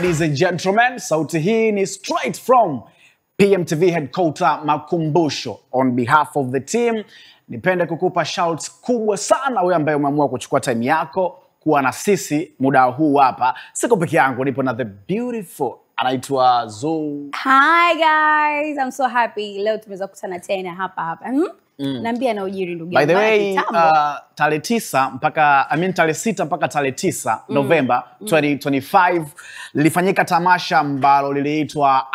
Ladies and gentlemen, sauti hii ni straight from PMTV headquarter Makumbusho. On behalf of the team, nipende kukupa shouts kubwa sana wewe ambaye umeamua kuchukua time yako kuwa na sisi muda huu hapa. Siko peke yangu, nipo na the beautiful anaitwa Zoo. Hi guys, I'm so happy. Leo tumeweza kukutana tena hapa. Naambia na ujiri ndugu yangu. By the way, tarehe 9 mpaka tarehe 6 mpaka tarehe 9 November 2025 lilifanyika tamasha ambalo liliitwa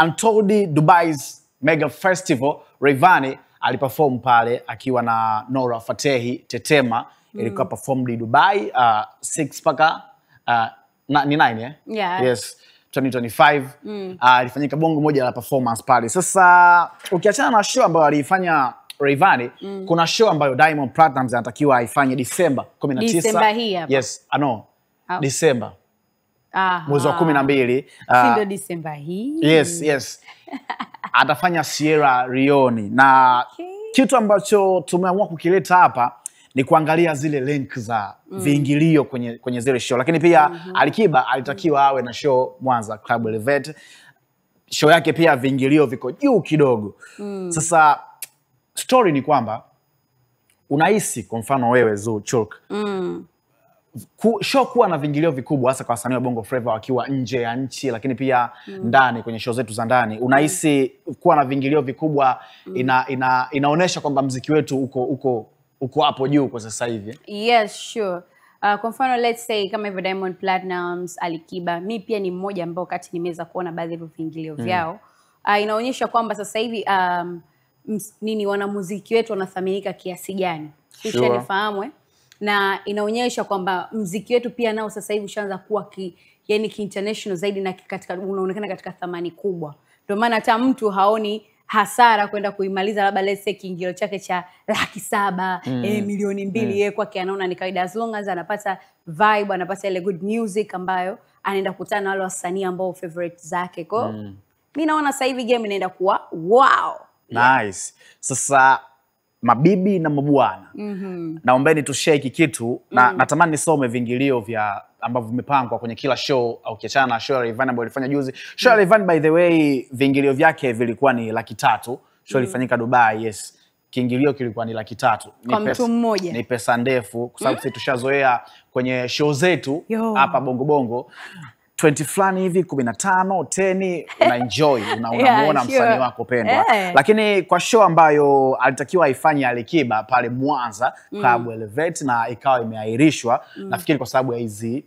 Untold Dubai's Mega Festival. Rayvanny aliperform pale akiwa na Nora Fatehi Tetema. Ilikuwa performed Dubai 6 mpaka ni 9 eh? Yeah. Yes. 2025 ilifanyika bongo moja la performance pale. Sasa ukiachana na show ambayo alifanya Rayvanny, kuna show ambayo Diamond Platnumz anatakiwa aifanye December 19. December hii hapa. Yes, December. Mwezi wa 12. Ndio December hii. Yes. Atafanya Sierra Leone na kitu ambacho tumeamua kukileta hapa ni kuangalia zile link za viingilio kwenye zile show. Lakini pia Alikiba alitakiwa awe na show Mwanza Club Elevate. Show yake pia viingilio viko juu kidogo. Sasa story ni kwamba unahisi kwa mfano wewe Zoo Chulk, show kuwa na viingilio vikubwa hasa kwa wasanii wa Bongo Flava wakiwa nje ya nchi, lakini pia ndani kwenye show zetu za ndani, unahisi kuwa na viingilio vikubwa inaonesha kwamba muziki wetu uko hapo juu kwa sasa hivi? Yes, sure. Kwa mfano let's say kama hivyo Diamond Platnumz, Alikiba, mi pia ni mmoja ambao kati nimeweza kuona baadhi ya viingilio vyao. Inaonyesha kwamba sasa hivi wanamuziki wetu wanathaminika kiasi gani. Sure. Nifahamu na inaonyesha kwamba muziki wetu pia nao sasa hivi ushaanza kuwa international zaidi na unaonekana katika thamani kubwa. Ndio maana hata mtu haoni hasara kwenda kuimaliza labda let's say kiingilio chake cha 700,000, milioni 2 yeye kwake anaona ni kawaida, as long as anapata vibe, anapata ile good music ambayo anaenda kukutana na wale wasanii ambao favorite zake. Kwa mimi naona sasa hivi game inaenda kuwa wow. Nice. Sasa mabibi na mabwana, naombeni tushare kitu na natamani nisome viingilio vya ambavyo vimepangwa kwenye kila show, au kiachana na show ya Rayvanny ambayo ilifanya juzi. Show ya Rayvanny by the way viingilio vyake vilikuwa ni 300,000. Show ilifanyika Dubai, yes. Kiingilio kilikuwa ni 300,000. Kwa mtu mmoja. Ni pesa ndefu kwa sababu sisi tushazoea kwenye show zetu hapa Bongo 20 fulani hivi 15, 10 una enjoy, unamuona msanii wako pendwa. Lakini kwa show ambayo alitakiwa aifanye Alikiba pale Mwanza Club Elevate na ikawa imeahirishwa, nafikiri kwa sababu ya hizi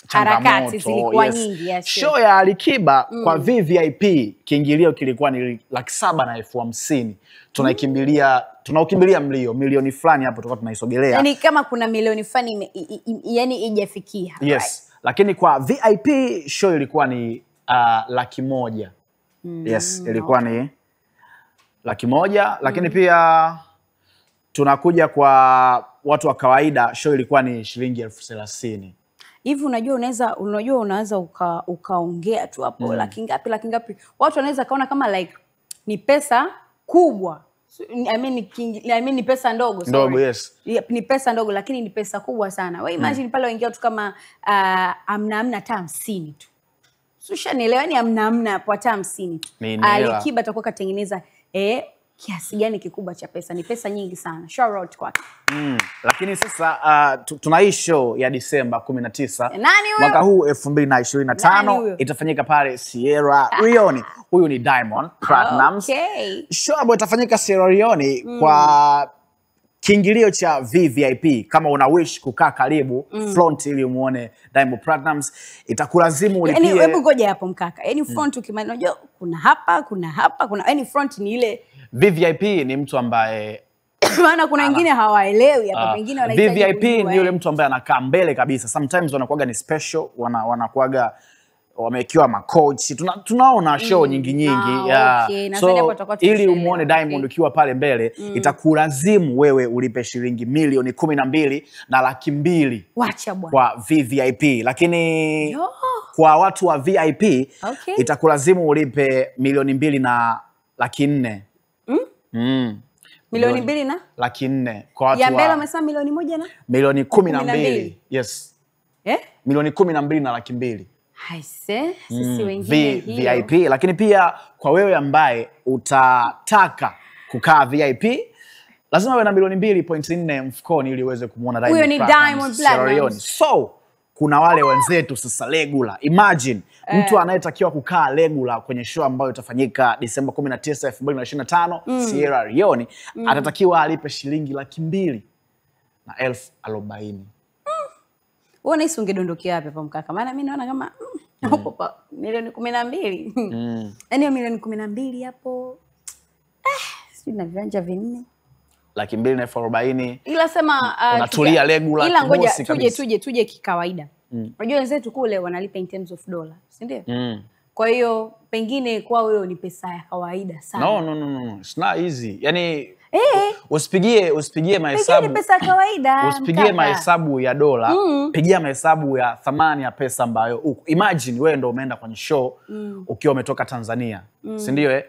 harakati zilikuwa nyingi. Yes. Show ya Alikiba kwa VVIP kiingilio kilikuwa ni 750,000. Tunaukimbilia milioni fulani hapo tulikuwa tunaisogelea. Yaani kama kuna milioni fulani yani ijafikia. Yes. Right. Lakini kwa VIP show ilikuwa ni 100,000. Yes, ilikuwa ni 100,000. Lakini pia tunakuja kwa watu wa kawaida, show ilikuwa ni shilingi 30,000. Hivi unaweza ukaongea tu hapo laki ngapi? Watu wanaweza kaona kama like ni pesa kubwa. I mean ni pesa ndogo. Ndogo, yes. Ni pesa ndogo lakini ni pesa kubwa sana. Wewe imagine pale waingia tu kama amna hata 50 tu. Ushanielewa, ni amna hapo hata 50 tu. Alikiba atakuwa katengeneza kiasi gani kikubwa cha pesa. Ni pesa nyingi sana. Shout out kwake. Lakini sasa tuna show ya December 19 mwaka huu 2025 itafanyika pale Sierra Leone. Huyu ni Diamond Platnumz. Show ambayo itafanyika Sierra Leone kwa kiingilio cha VVIP. Kama una wish kukaa karibu front ili umuone Diamond Platnumz, itakulazimu ulipie. Yaani hebu ngoja hapo mkaka. Yaani front ukimani unajua kuna hapa, yaani front ni ile VVIP ni mtu ambaye maana kuna wengine hawaelewi hapa, pengine wanahitaji VVIP ni yule mtu ambaye anakaa mbele kabisa. Sometimes wanakuaga ni special, wanakuaga wamekiwa macoach. Tunaona show nyingi. So ili umuone Diamond ukiwa pale mbele, itakulazimu wewe ulipe shilingi milioni 12 na 200,000. Wacha bwana. Kwa VVIP. Lakini kwa watu wa VIP itakulazimu ulipe milioni 2 na 400,000. Milioni 2 na 400,000 kwa watu ya mbele umesema milioni 1 na milioni 12. Yes. milioni 12,200,000. Haise, sisi wengine hiyo. VIP, lakini pia kwa wewe ambaye utataka kukaa VIP lazima uwe na milioni 2.4 mfukoni ili uweze kumuona Diamond. Huyo ni Diamond Platnumz. So kuna wale wenzetu sasa regular. Imagine mtu anayetakiwa kukaa regular kwenye show ambayo itafanyika Disemba 19, 2025, Sierra Leone, atatakiwa alipe shilingi 240,000. Wewe unahisi ungedondokea wapi hapo mkaka? Maana mimi naona kama hapo milioni 12. Yaani milioni 12 hapo. Sisi na viwanja vinne. 240,000. Ila sema unatulia regular. Ila ngoja tuje kikawaida. Unajua wenzetu kule wanalipa in terms of dollar, si ndio? Kwa hiyo pengine kwao hiyo ni pesa ya kawaida sana. No. It's not easy. Yaani usipigie mahesabu. Pesa ya kawaida. Usipigie mahesabu ya dola, pigia mahesabu ya thamani ya pesa ambayo uko. Imagine wewe ndio umeenda kwenye show ukiwa umetoka Tanzania, si ndio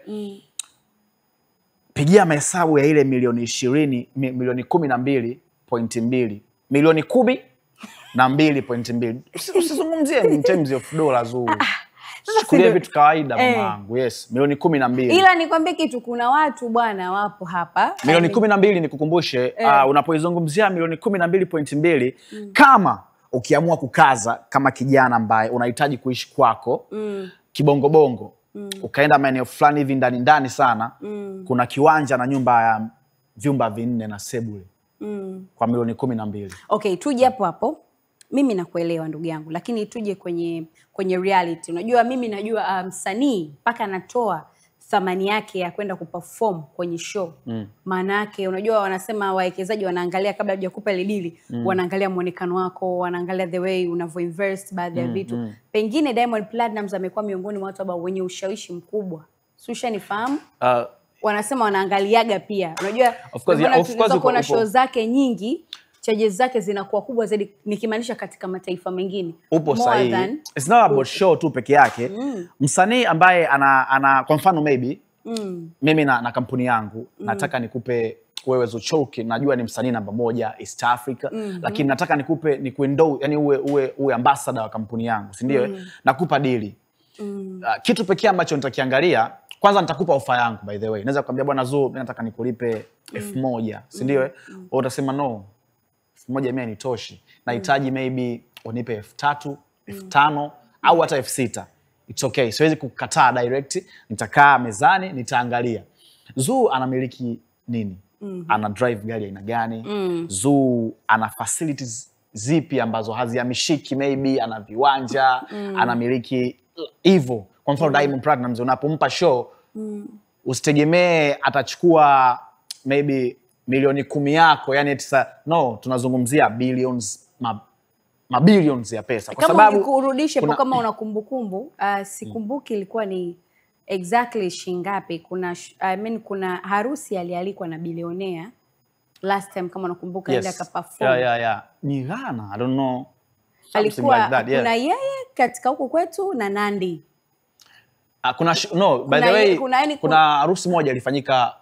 Pigia mahesabu ya ile milioni 20, milioni 12.2, milioni 12.2. Usizungumzie in terms of dollars huu. Chukulia vitu kawaida mamangu. Yes, milioni 12. Ila nikwambie kitu, kuna watu bwana wapo hapa. Milioni 12 nikukumbushe, unapoizungumzia milioni 12.2, kama ukiamua kukaza kama kijana ambaye unahitaji kuishi kwako kibongo bongo, ukaenda maeneo fulani hivi ndani sana, kuna kiwanja na nyumba ya vyumba 4 na sebule kwa milioni 12. Okay, tuje hapo. Mimi nakuelewa ndugu yangu, lakini tuje kwenye reality. Unajua mimi najua msanii mpaka anatoa thamani yake ya kwenda kuperform kwenye show. Maana yake unajua wanasema wawekezaji wanaangalia kabla hujakupa ile dili, wanaangalia muonekano wako, wanaangalia the way unavyoinvest baadhi ya vitu. Pengine Diamond Platnumz amekuwa miongoni mwa watu ambao wenye ushawishi mkubwa. Si ushanifahamu? Wanasema wanaangaliaga pia. Unajua of course kuna show zake nyingi, charges zake zinakuwa kubwa zaidi, nikimaanisha katika mataifa mengine. Upo sahihi. It's not about show tu peke yake. Msanii ambaye ana kwa mfano maybe mimi na kampuni yangu nataka nikupe wewe Zuchoki, najua ni msanii namba 1 East Africa, lakini nataka nikuendou, yani uwe ambassador wa kampuni yangu, si ndio? Nakupa deal. Kitu pekee ambacho nitakiangalia, kwanza nitakupa ofa yangu by the way. Naweza kukwambia bwana Zu, mimi nataka nikulipe 1,000, si ndio? Wewe utasema no. 1,000 mimi nitoshi. Nahitaji maybe unipe 3,000, 5,000 au hata 6,000. It's okay. Siwezi kukataa direct. Nitakaa mezani, nitaangalia. Zu anamiliki nini? Ana drive gari aina gani? Zu ana facilities zipi ambazo hazihamishiki, maybe ana viwanja, anamiliki hivyo. Kwa mfano Diamond Platnumz unapompa show, usitegemee atachukua maybe milioni 10 yako, yani no, tunazungumzia billions, billions ya pesa. Kwa sababu kurudishe kama una kumbukumbu, sikumbuki ilikuwa ni exactly shingapi. Kuna harusi alialikwa na bilionea last time kama unakumbuka, ile akaperform. Ni Ghana, I don't know. Alikuwa like that, kuna yeye katika huko kwetu na Nandi. By the way, kuna harusi moja ilifanyika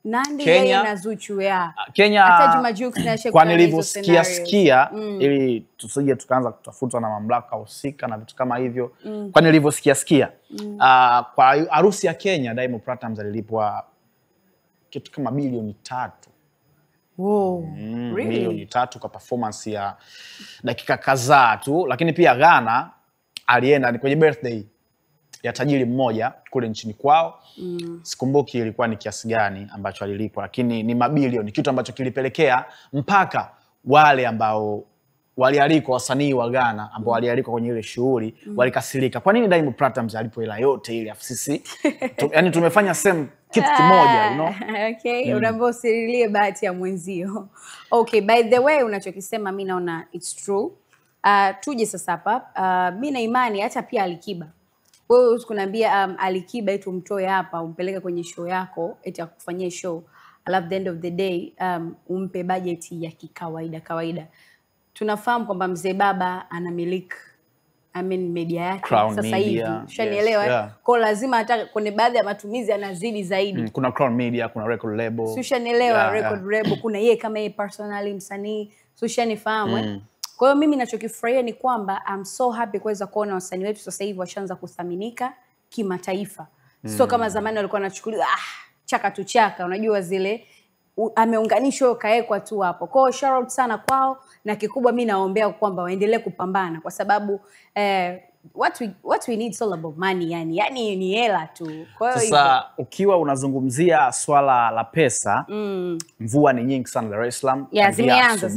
Nandi Kenya na Zuchu ya Kenya. Hata Juma Jux na Sheikh, kwa nilivyosikia ili tusije tukaanza kutafutwa na mamlaka husika na vitu kama hivyo. Kwa nilivyosikia kwa harusi ya Kenya Diamond Platnumz alilipwa kitu kama bilioni 3. Wow, really? Milioni 3 kwa performance ya dakika kadhaa tu. Lakini pia Ghana alienda ni kwenye birthday ya tajiri mmoja kule nchini kwao. Sikumbuki ilikuwa ni kiasi gani ambacho alilipwa, lakini ni mabilioni, kitu ambacho kilipelekea mpaka wale ambao walialikwa, wasanii wa Ghana ambao walialikwa kwenye ile shughuli walikasirika. Kwa nini Diamond Platnumz alipo hela yote ile FCC? Yani tumefanya same kitu kimoja, you know? Okay, unaomba usirilie bahati ya mwenzio. Okay, by the way unachokisema mimi naona it's true. Tuje sasa hapa. Mimi na imani hata pia Alikiba. Wewe usikuniambia Alikiba eti umtoe hapa umpeleke kwenye show yako eti akufanyie show. At the end of the day umpe budget ya kawaida. Tunafahamu kwamba mzee baba anamiliki media yake Crown sasa Media, hivi. Ushanielewa? yes, yeah. Kwa lazima hata kwenye baadhi ya matumizi anazidi zaidi. Kuna Crown Media, kuna record label. Ushanielewa? Record label, kuna yeye kama yeye personally msanii. Ushanifahamu? Kwa hiyo mimi ninachokifurahia ni kwamba I'm so happy kuweza kuona wasanii wetu sasa hivi washaanza kuthaminika kimataifa. Sio kama zamani walikuwa wanachukuliwa chaka tu chaka, unajua zile ameunganishwa kaekwa tu hapo. Kwa hiyo shout out sana kwao, na kikubwa mimi naombea kwamba waendelee kupambana kwa sababu what we need is all about money, yani ni hela tu. Kwa hiyo sasa ukiwa unazungumzia swala la pesa, mvua ni nyingi sana Dar es Salaam. Zimeanza.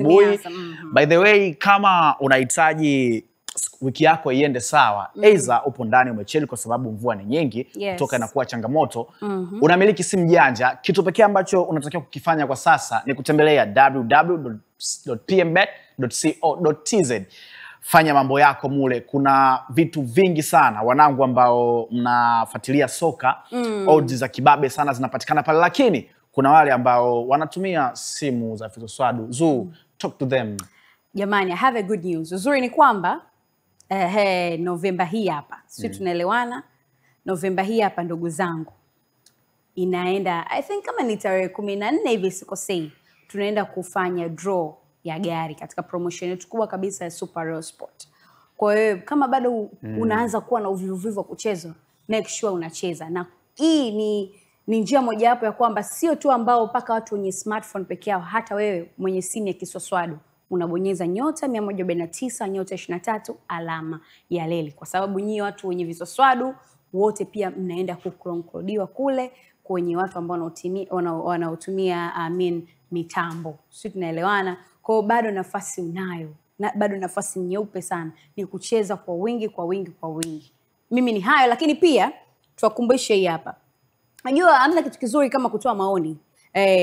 By the way, kama unahitaji wiki yako iende sawa, aidha upo ndani umecheli kwa sababu mvua ni nyingi, kutoka inakuwa changamoto, unamiliki simu janja, kitu pekee ambacho unatakiwa kukifanya kwa sasa ni kutembelea www.pmbet.co.tz. Fanya mambo yako mule, kuna vitu vingi sana wanangu ambao mnafuatilia soka, odds za kibabe sana zinapatikana pale, lakini kuna wale ambao wanatumia simu za fisoswadu. Zuu, talk to them. Jamani, I have a good news. Uzuri ni kwamba Novemba hii hapa, sisi tunaelewana, Novemba hii hapa ndugu zangu, inaenda I think kama ni tarehe 14 hivi sikosei, tunaenda kufanya draw ya gari katika promotion yetu kubwa kabisa ya Super Royal Sport. Kwa hiyo kama bado unaanza kuwa na uvivu wa kucheza, make sure unacheza. Na hii ni njia moja hapo ya kwamba sio tu ambao paka watu wenye smartphone peke yao, hata wewe mwenye simu ya kiswaswadu unabonyeza *149 *23 alama ya leli, kwa sababu nyinyi watu wenye viswaswadu wote pia mnaenda kukonklodiwa kule kwenye watu ambao wanaotumia mitambo. Sisi tunaelewana. Kwa hiyo bado nafasi unayo, na bado nafasi nyeupe sana, ni kucheza kwa wingi. Mimi ni hayo, lakini pia tuwakumbushe hii hapa. Najua hamna kitu kizuri kama kutoa maoni.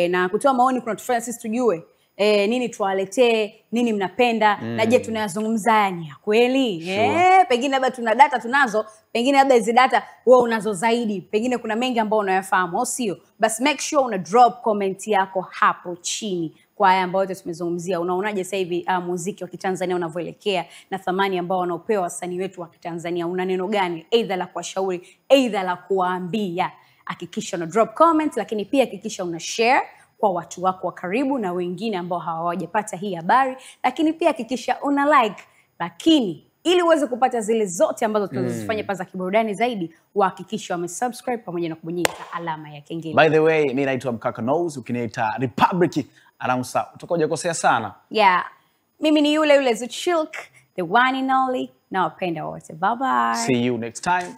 Na kutoa maoni kunatufanya sisi tujue nini tuwaletee, nini mnapenda, na je tunayazungumza ya kweli? Pengine labda tuna data tunazo, pengine labda hizo data wewe unazo zaidi, pengine kuna mengi ambayo unayafahamu, au sio? Basi make sure una drop comment yako hapo chini kwa haya ambayo tumezungumzia. Unaonaje sasa hivi muziki wa Kitanzania unavyoelekea na thamani ambao wanaopewa wasanii wetu wa Kitanzania? Una neno gani aidha la kuwashauri, aidha la kuwaambia? Hakikisha una drop comment, lakini pia hakikisha una share kwa watu wako wa karibu na wengine ambao hawajapata hii habari, lakini pia hakikisha una like. Lakini ili uweze kupata zile zote ambazo tunazifanya paza kiburudani zaidi, uhakikisha umesubscribe pamoja na kubonyeza alama ya kengele. By the way, mimi naitwa Mkaka Nose, ukiniita Republic announcer utakoje kukosea sana. Mimi ni yule Zuchilk, the one and only. Nawapenda wote. Bye bye. See you next time.